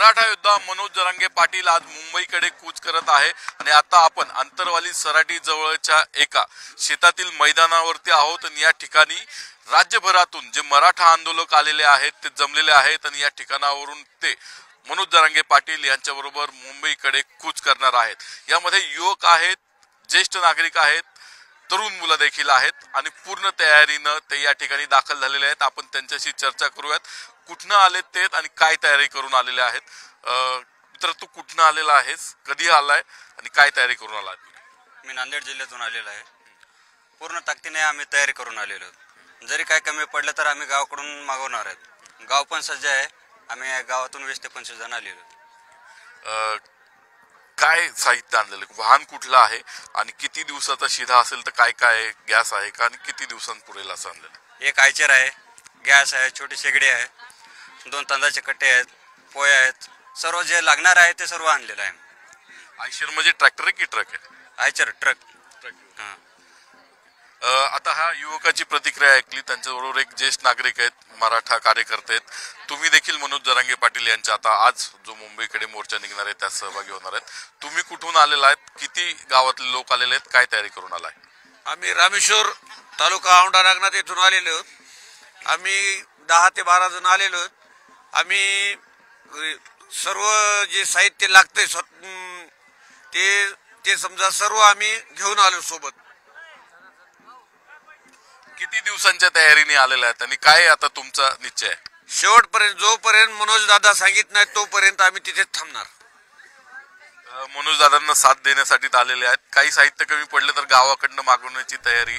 मराठा योद्धा मनोज जरांगे पाटील आज मुंबईकडे कूच करत आहे आणि आता आपण अंतरवाली सराटी जवळच्या एका शेतातील मैदानावरती आहोत आणि या ठिकाणी राज्यभरातून जे मराठा आंदोलक आलेले आहेत ते जमलेले आहेत आणि या ठिकाणावरून ते मनोज जरांगे पाटील यांच्याबरोबर मुंबईकडे कूच करणार आहेत। यामध्ये युवक आहेत, ज्येष्ठ नागरिक आहेत, तरुण मुलं देखील आहेत आणि पूर्ण तयारीनं ते या ठिकाणी दाखल झालेले आहेत। आपण त्यांच्याशी चर्चा करूयात, कुठनं आलेत ते आणि काय तयारी करून आलेले आहेत। मित्र, तू कुठनं आलेला आहेस, कधी आलाय आणि काय तयारी करून आलाय? मी नांदेड जिल्ह्यातून आलेलो आहे। पूर्ण ताकदीने आम्ही तयारी करून आलेलो आहोत। जरी काय कमी पडलं तर आम्ही गावाकडून मागवणार आहोत। गाव पण सज्ज आहे, आम्ही गावातून 20 ते 25 जण आलेलो आहोत। काय साहित्य आणलेलं, वाहन कुठलं आहे आणि किती दिवसाचा शिधा असेल तर काय काय गॅस आहे का आणि किती दिवसांपुरेल असं आणलेलं? एक आयचर आहे, गॅस आहे, छोटी शेगडी आहे, 2 तांदळाचे कट्टे आहेत, पोहे आहेत, सर्व जे लागणार आहे ते सर्व आणलेलं आहे। आयशर म्हणजे ट्रॅक्टर आहे की ट्रक आहे? आयचर ट्रक। हां, आता हा युवकाची प्रतिक्रिया ऐकली, त्यांच्याबरोबर एक ज्येष्ठ नागरिक आहेत, मराठा कार्यकर्ते आहेत। तुम्ही देखील मनोज जरांगे पाटील यांच्या आता आज जो मुंबईकडे मोर्चा निघणार आहे त्यात सहभागी होणार आहेत। तुम्ही कुठून आलेला आहेत, किती गावातले लोक आलेले आहेत, काय तयारी करून आलाय? आम्ही रामेश्वर तालुका औंढा नागनाथ येथून आलेलो आहोत। आम्ही 10 ते 12 जण आलेलो आहोत। आम्ही सर्व जे साहित्य लागतंय ते समजा सर्व आम्ही घेऊन आलो सोबत। किती दिवसांच्या तयारीने आलेल्या आहेत आणि काय आता तुमचा निश्चय आहे? शेवटपर्यंत, जोपर्यंत मनोज दादा सांगित नाही तोपर्यंत आम्ही तिथेच थांबणार। मनोज दादांना साथ देण्यासाठी आलेले आहेत। काही साहित्य कमी पडले तर गावाकडनं मागवण्याची तयारी